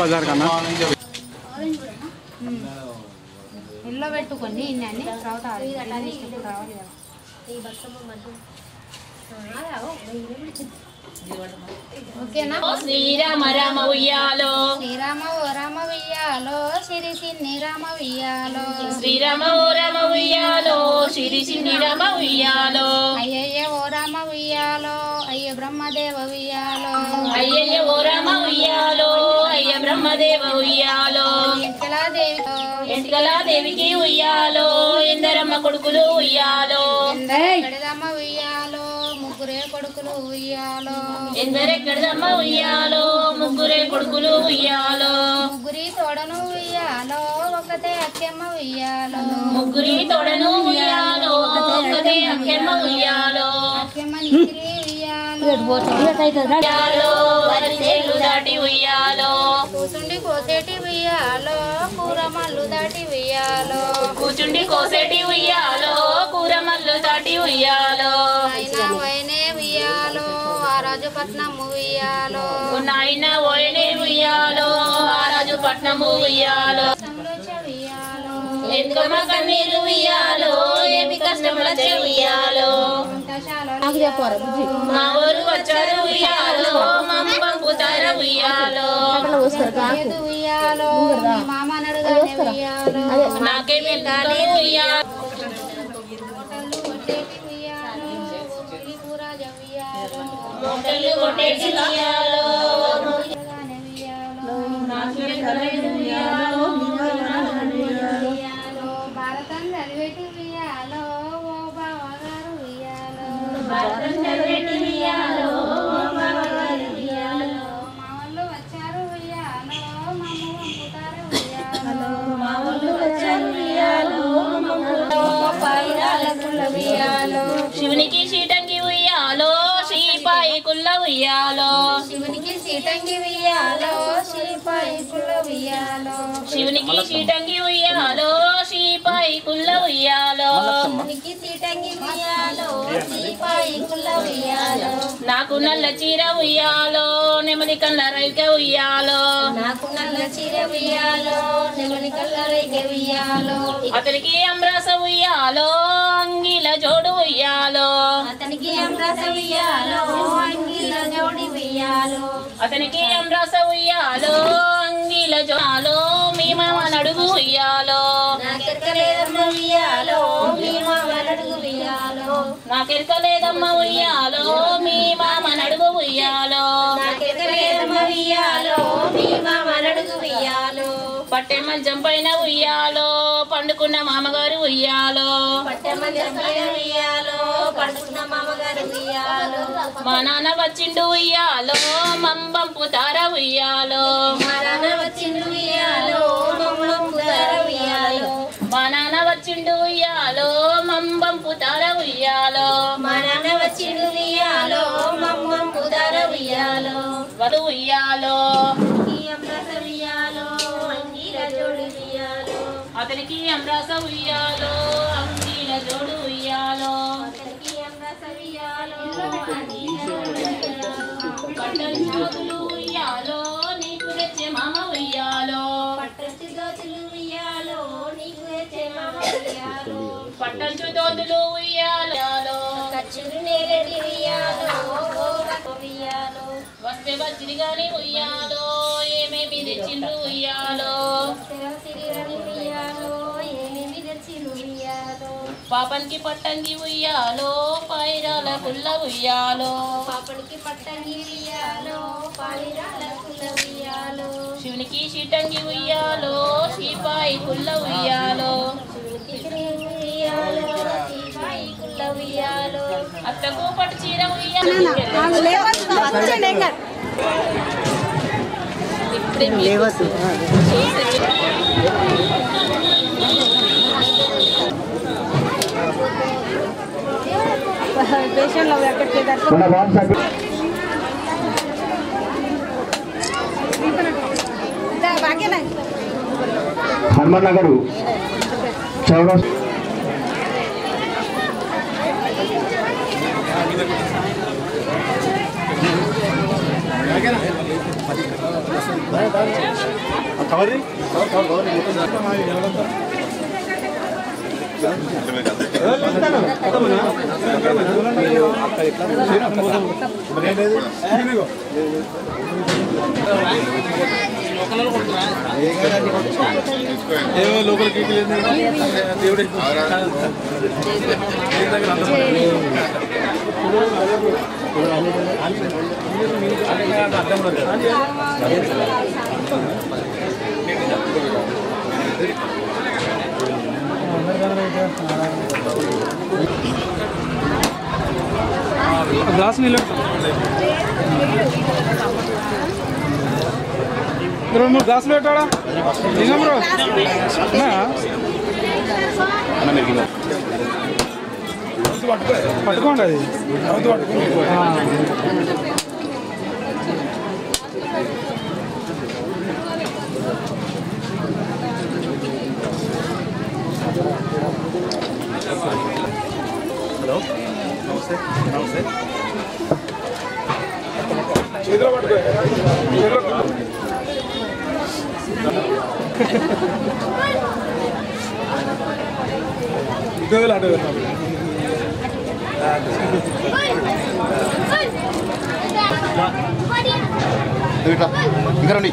బజార్ కన్నా ఇల్లు పెట్టుకొని ఇన్ని తర్వాత రావాలి కదా ఓకేనా. శ్రీరామ రామ ఉయ్యాలో శ్రీరామ ఓ రామ ఉయ్యాలో సిరి సిన్ని రామ ఉయ్యాలో శ్రీరామ ఓ రామ ఉయ్యాలో సిరి సిన్ని రామ ఉయ్యాలో అయ్యయ్య ఓ రామ ఉయ్యాలో అయ్య బ్రహ్మదేవ ఉయ్యాలో అయ్యయ్య ఓ రామ ఉయ్యాలో అయ్య బ్రహ్మదేవ ఉయ్యాలో ఎంటికలా దేవికి ఉయ్యాలో ఎందరమ్మ కొడుకులు ఉయ్యాలో ఎందరెక్కడదమ్మ ఉయ్యాలో ముగ్గురే కొడుకులు ఉయ్యాలో ఎందరెక్కడదమ్మ ఉయ్యాలో ముగ్గురే కొడుకులు ఉయ్యాలో ముగ్గురి తోడను ఉయ్యాలో ఒకతే అక్కెమ్మ ఉయ్యాలో ముగ్గురి తోడను ఉయ్యాలో ఒకతే అక్కెమ్మ ఉయ్యాలో అక్కెమ్మ నిగిరి ఉయ్యాలో ఉయ్యాలో వరిసేలు దాటి ఉయ్యాలో కూచుండి కోసేటి ఉయ్యాలో కూరమల్లు దాటి ఉయ్యాలో కూచుండి కోసేటి ఉయ్యాలో కూరమల్లు దాటి ఉయ్యాలో అయినా వైనే ఉయ్యాలో ఆ రాజుపట్నము ఉయ్యాలో నాయన ఓయనే ఉయ్యాలో ఆ రాజు పట్నము ఉయ్యాలో ఎంకమ్మ కన్నీరు ఉయ్యాలో ఏమి కష్టములచే ఉయ్యాలో మా ఊరు వచ్చారు ఉయ్యాలో మమ్మ పంపుతారు ఉయ్యాలో ఉయ్యాలో మామ నడుగానే ఉయ్యాలో నాకేమి కానీ ఉయ్యాలో మోటలు కొట్టేసి ఉయ్యాలో భారతం చదివేటి ఉయ్యాలో ఓ బావగారు ఉయ్యాలో మా వాళ్ళు వచ్చారు ఉయ్యాలో మమ్మ పంపుతారు ఉయ్యాలో శివునికి చీటంగి ఉయ్యాలో శ్రీపాయి కుల్ల ఉయ్యాలో శివునికి సీతంగి ఉయ్యాలో శ్రీపాయి కుల్ల ఉయ్యాలో శివునికి చీటంగి ఉయ్యాలో శ్రీపాయి కుల్ల ఉయ్యాలో శివునికి సీతంగి ఉయ్యాలో శ్రీపాయి కుల్ల ఉయ్యాలో నాకు నల్ల చీర ఉయ్యాలో నెమలి కళ్ళ రైక ఉయ్యాలో నాకు నల్ల చీర ఉయ్యాలో నెమలి కళ్ళ రేగ ఉయ్యాలో అతనికి అమ్రాస ఉయ్యాలో అంగిల జోడు ఉయ్యాలో అతనికి అమ్రాస ఉయ్యాలో అంగిల జోడి ఉయ్యాలో అతనికి అమ్రాస ఉయ్యాలో అంగిల జోడాలో మీ మామ నడుగు ఉయ్యాలో నాకెరకలేదమ్మ ఉయ్యాలో మీ మామ నడుగు ఉయ్యాలో నాకెరకలేదమ్మ ఉయ్యాలో మీ మామ నడుగు ఉయ్యాలో నాకెరకలేదమ్మ ఉయ్యాలో మీ మామ నడుగు ఉయ్యాలో పట్టె మంచం పైన ఉయ్యాలో పండుకున్న మామగారు ఉయ్యాలో ఉయ్యాలో పడుకున్న మామగారు ఉయ్యాలో మా నాన్న వచ్చిండు ఉయ్యాలో మంబంపుతార ఉయ్యాలో మా నాన్న వచ్చిండు ఉయ్యాలో మమ్మంపుతార ఉయ్యాలో మా నాన్న వచ్చిండు ఉయ్యాలో మంబంపుతార ఉయ్యాలో మా నాన్న వచ్చిండు ఉయ్యాలో మమ్మంపుతార ఉయ్యాలో వలు ఉయ్యాలో ఈ అమృత ఉయ్యాలో అంగీల జోడి ఉయ్యాలో అతనికి అమ్రాస ఉయ్యాలో అంగీల జోడు ఉయ్యాలో అతనికి అమృత ఉయ్యాలో పట్టలు జోతులు ఉయ్యాలో నీకు తెచ్చే మామ ఉయ్యాలో పట్టచి దోచులు ఉయ్యాలో నీకు తెచ్చే మామ ఉయ్యాలో పట్టంచు దోతులు ఉయ్యాలో ఖర్చులు నేరడి ఉయ్యాలో ఉయ్యాలో వస్తే వచ్చిరిగాని ఉయ్యాలో ఏమేమి తెచ్చిండ్రు ఉయ్యాలో సిరిరని ఉయ్యాలో ఏమేమి తెచ్చిలు ఉయ్యాలో పాపనికి పట్టంగి ఉయ్యాలో పైరాల పుల్ల ఉయ్యాలో పాపడికి పట్టంగి ఉయ్యాలో పాలిరాల కుల ఉయ్యాలో శివునికి చీటంగి ఉయ్యాలో శ్రీపాయి కుల్ల ఉయ్యాలో ఉయ్యాలో శ్రీపాయి కుల ఉయ్యాలో అత్తకు పట్టు చీర ఉయ్యాలో హనుమాన్ నగర్ చౌరస్ లోకల్ దేవుడే గ్లాస్ నీళ్ళు 2-3 గ్లాసులు పెట్టాడా ఇంకా బ్రో పట్టుకోండి అది హలో నమస్తే నమస్తే చేతిలో పట్టుకో ఇంకా అటు ఇంకా రండి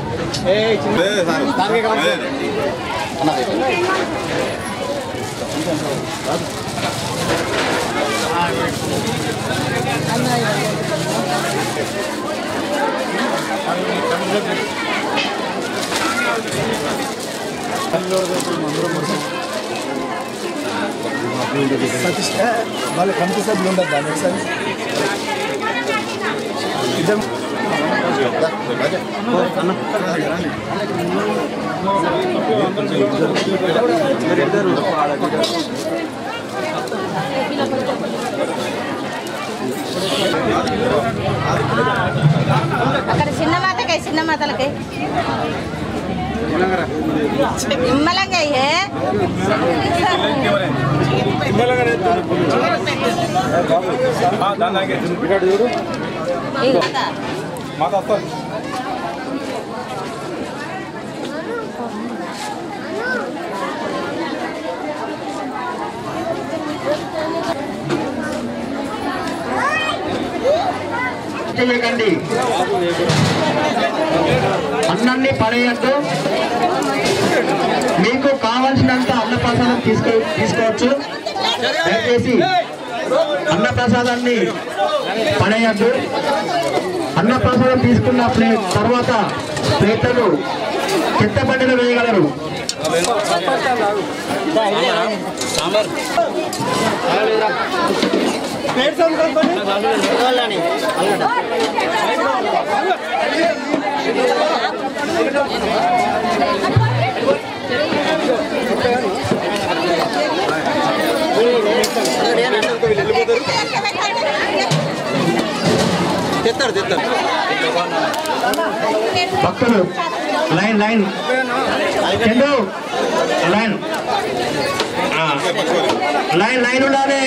సతీష్ వాళ్ళ కమిటీ సభ్యులు ఉండదు దాని ఒకసారి అక్కడ చిన్న మాతలకై నిమ్మలంగా చేయకండి, అన్నాన్ని పడేయద్దు. మీకు కావాల్సినంత అన్నప్రసాదం తీసుకోవచ్చు. దయచేసి అన్నప్రసాదాన్ని పడేయద్దు. అన్నప్రసాదం తీసుకున్న తర్వాత ప్లేట్లను చెత్త బండిలో వేయగలరు. భక్తులు లైన్ లైన్ చెండు లైన్ లైన్ లైన్ ఉండాలి.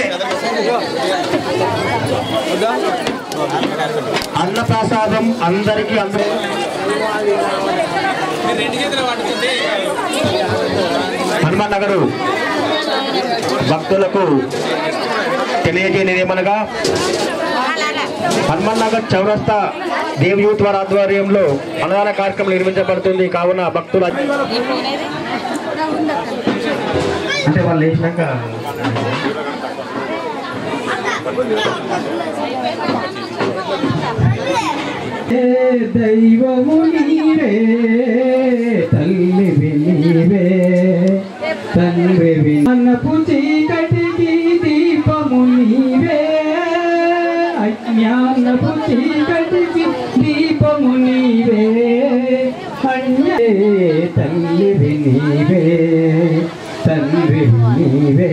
అన్నప్రసాదం అందరికీ హనుమాన్ నగరు భక్తులకు తెలియజేయనిదేమనగా హనుమాన్ నగర్ చౌరస్తా దేవ్ యూత్ వారి ఆధ్వర్యంలో అన్నదాన కార్యక్రమం నిర్వహించబడుతుంది. కావున భక్తులు అంటే వాళ్ళు వేసినాక దైవము నీవే తల్లివి నీవే తండ్రివి అన్నపు చీకటికి దీపము నీవే అజ్ఞానపు చీకటికి దీపము నీవే అన్యే తల్లివి నీవే తండ్రివి నీవే.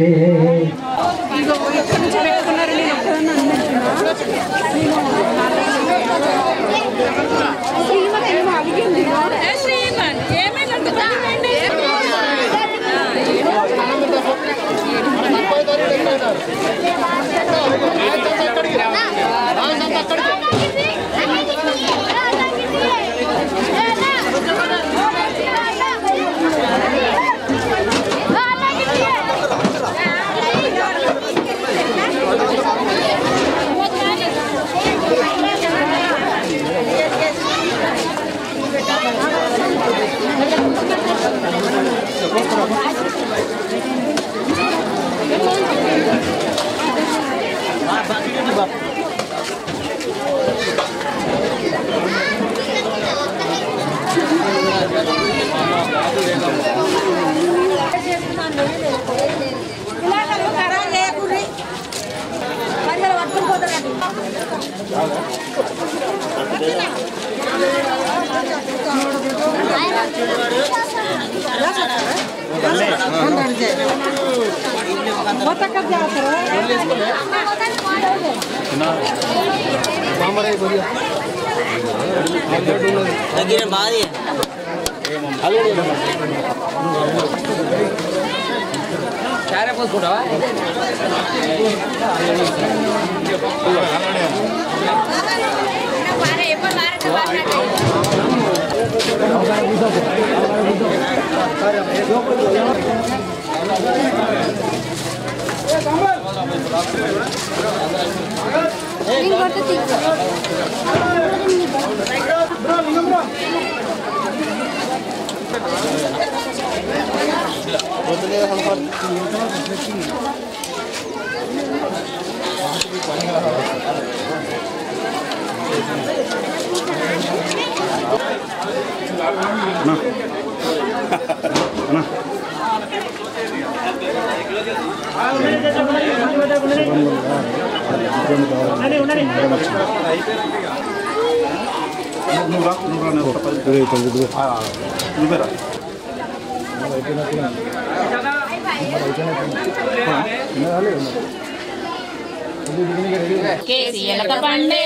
కేసీఎలక పండే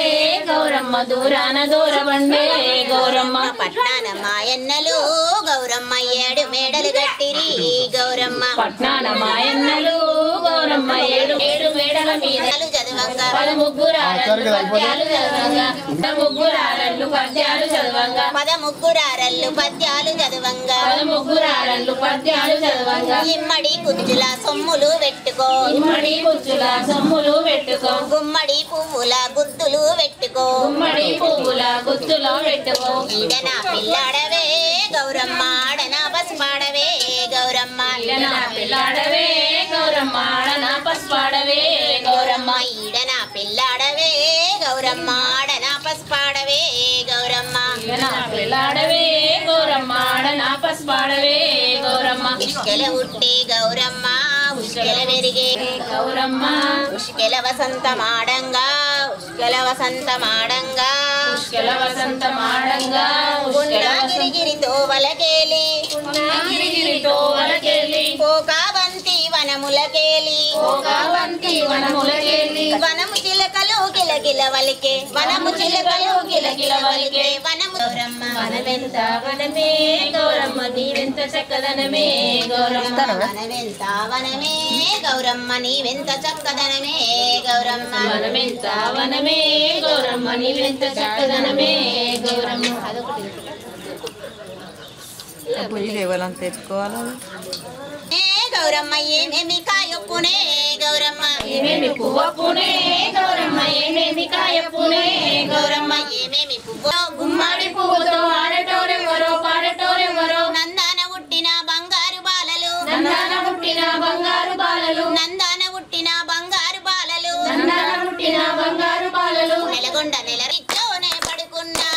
గౌరమ్మ దూరాన దూరబండే గౌరమ్మ పట్నాన మాయన్నలు గౌరమ్మ ఏడు మేడలు గట్టిరి గౌరమ్మ పట్నాన మాయన్నలు గౌరమ్మ ఏడు మేడల మీద చదవంగా పదముగ్గురారల్లు పద్యాలు చదవంగా పదముగ్గురారల్లు పద్యాలు చదవంగా పదముగ్గురారల్లు పద్యాలు చదవంగా పదముగ్గురారల్లు పద్యాలు చదవంగా ఇమ్మడి కుచ్చుల సొమ్ములు పెట్టుకో ఇమ్మడి కుచ్చుల సొమ్ములు పెట్టుకో గుమ్మడి పువ్వుల గుత్తులు పెట్టుకో గుమ్మడి పువ్వుల గుత్తులో పెట్టుకో ఈడన పిల్లాడవే గౌరమ్మ ఆడన పసుపాడవే గౌరమ్మ ఈడన పిల్లాడవే గౌరమ్మ ఆడన పసుపాడవే గౌరమ్మ ఈడన పిల్లాడవే గౌరమ్మ ఆడన పసుపాడవే గౌరమ్మ ఈడన పిల్లాడవే గౌరమ్మ ఆడన పసుపాడవే గౌరమ్మ ఉష్కెల ఉట్టి గౌరమ్మ ఉష్కెల వెరిగే గౌరమ్మ ఉష్కెల వసంత మాడంగా ఉష్కెల వసంత మాడంగా ఉష్కెల వసంత మాడంగా ఉష్కెల గిరిగిరితో వలకేలి గిరిగిరితో వలకెళ్ళి కోకాబంతి వనములకేలి ఓకావంతి వనములకెళ్ళి వనము చిలకలు కిలకిల వలికే వనము చిలకలు కిలకిల వలికే వనము గౌరమ్మ వనమెంత వనమే గౌరమ్మ నీవెంత చక్కదనమే గౌరమ్మ వనమెంత వనమే గౌరమ్మ నీవెంత చక్కదనమే గౌరమ్మ వనమెంత వనమే గౌరమ్మ నీవెంత చక్కదనమే గౌరమ్మ గౌరమ్మ ఏమేమి కాయొప్పునే గౌరమ్మ ఏమేమి పువ్వప్పునే గౌరమ్మ ఏమేమి కాయప్పునే గౌరమ్మ ఏమేమి పువ్వు గుమ్మడి పువ్వుతో ఆడటోరెవరో పాడటోరెవరో నందాన ఉట్టిన బంగారు బాలలు నందాన పుట్టిన బంగారు బాలలు నందాన ఉట్టిన బంగారు బాలలు నందాన పుట్టిన బంగారు బాలలు నెలగొండ నెలరిచ్చోనే పడుకున్నా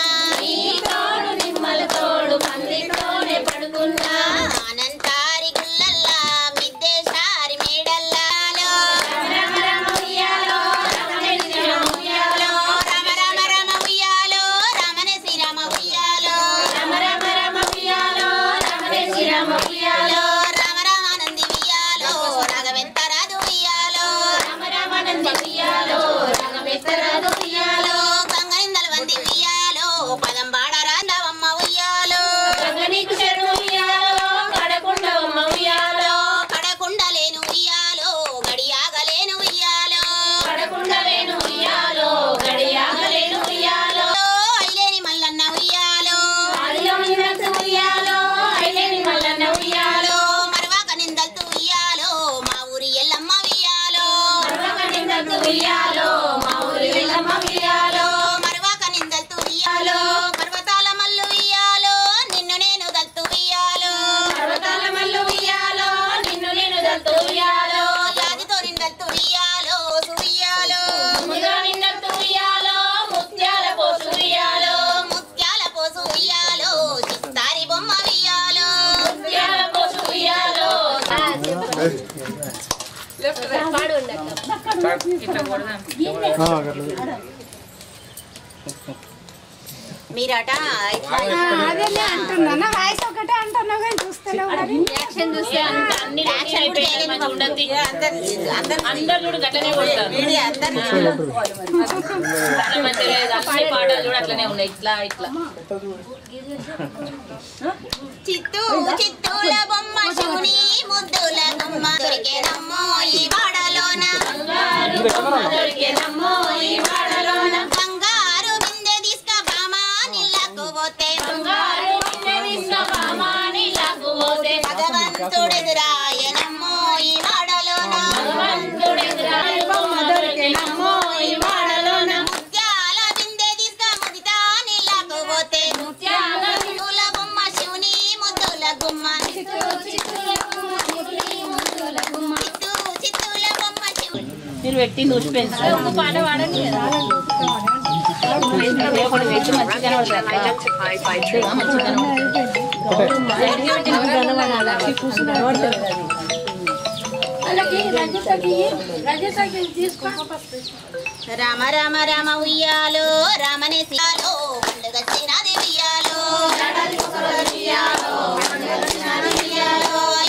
ఈ తోడు నిమ్మల తోడు పందితోనే పడుకున్నా అనంతారి గుల్లల్లా మిద్దేశారి మేడల్లాలో రమ రమ ఉయ్యాలో రమణేశ్వర ఉయ్యాలో రమ రమ రమ ఉయ్యాలో రమణ శ్రీరామ ఉయ్యాలో రమ రమ రమ ఉయ్యాలో రమణేశ్వర ఉయ్యాలో రమ రామానంది ఉయ్యాలో రాఘవేంతరాదు ఉయ్యాలో రమ రమణంది ఉయ్యాలో రగమెత్తరాదు ఉయ్యాలో గంగనిందల వంది ఉయ్యాలో పదం బాడరాందవమ్మ ఉయ్యాలో గంగనీకు చెరువు ఉయ్యాలో కడకుండవమ్మ ఉయ్యాలో కడకుండలేను ఉయ్యాలో గడియాగలేను ఉయ్యాలో కడకుండలేను ఉయ్యాలో గడియాగలేను ఉయ్యాలో ఐలేని మల్లన్న ఉయ్యాలో ఆదిలో నిన్నట్టు ఉయ్యాలో ఐలేని మల్లన్న ఉయ్యాలో మరవాక నిందల్తు ఉయ్యాలో మా ఊరి ఎల్లమ్మ ఉయ్యాలో మరొక నిన్నట్టు ఉయ్యాలో మా ఊరి వెళ్ళమ్మ ఉయ్యాలో మరవాక నిందల్తు ఉయ్యాలో పర్వతాల మల్లు ఉయ్యాలో నిన్ను నేను దల్తు ఉయ్యాలో పర్వతాల మల్లు ఉయ్యాలో నిన్ను నేను దత్తు ఉయ్యాలో యాదితో నిందల్తు ఉయ్యాలో సుయ్యాలో ముగా నిన్నట్టు ఉయ్యాలో ముత్యాల పోసు ఉయ్యాలో ముత్యాల పోసు ఉయ్యాలో చిత్తారి బొమ్మ ఉయ్యాలో ముత్యాల పోసు ఉయ్యాలో మీరట అదే అంటున్నా నా వాయిస్ ఒకటే అంటున్నా కానీ చూస్తలేవు కానీ యాక్షన్ చూస్తే అన్ని యాక్షన్ కూడా చేయలేదు మంచిగా ఉండద్ది అందరు అందరు చూడు గట్లనే కొడతారు చాలా మంచిగా లేదు అన్ని పాటలు చూడు అట్లనే ఉన్నాయి ఇట్లా ఇట్లా చిత్తూల బొమ్మ శివుని ముద్దుల గుమ్మ దొరికేనమ్మో ఈ వాడలోన దొరికేనమ్మో ఈ వాడలోన బంగారు బిందె తీసుక బామా నీళ్ళకు పోతే బంగారు బిందె తీసుక బామా నీళ్ళకు పోతే భగవంతుడెదురాయనమ్మో ఈ వాడలోన దొరికేనమ్మో ఈ వాడలోన ముత్యాల బిందె తీసుక ముదితా నీళ్ళకు పోతే ముత్యాల చిత్తూల బొమ్మ శివుని ముద్దుల గుమ్మ చిత్తూల బొమ్మ శివుని మీరు పెట్టి నూసి పెంచుతారు ఒక పాట పాడండి కదా ఒకటి పెట్టి మంచిగా రామ రామ రామ ఉయ్యాలో రామనే సియాలో పండుగచ్చినది ఉయ్యాలో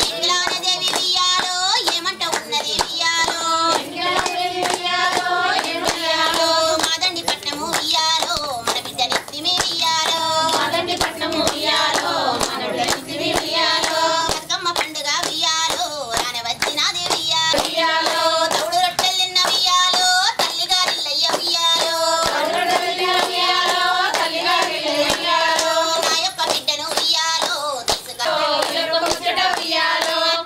ఇంట్లోన దేవి ఉయ్యాలో ఏమంట ఉన్నది ఉయ్యాలో మాదండి పట్నము ఉయ్యాలో మన బిడ్డ నెత్తిమి ఉయ్యాలో బతుకమ్మ పండుగ ఉయ్యాలో రాన వచ్చినది ఉయ్యాలో తౌడు రొట్టెలు తిన్న ఉయ్యాలో తల్లిగారిల్లయ్య ఉయ్యాలో నా యొక్క బిడ్డను ఉయ్యాలో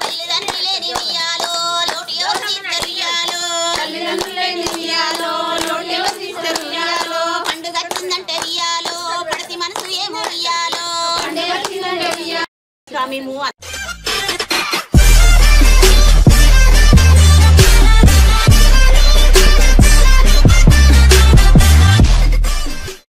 తల్లిదండ్రులు లేని ఉయ్యాలో లోటు ఎవరు తీస్తారు ఉయ్యాలో పండుగ వచ్చిందంటే ఉయ్యాలో పడతి మనసు ఏమో ఉయ్యాలో మేము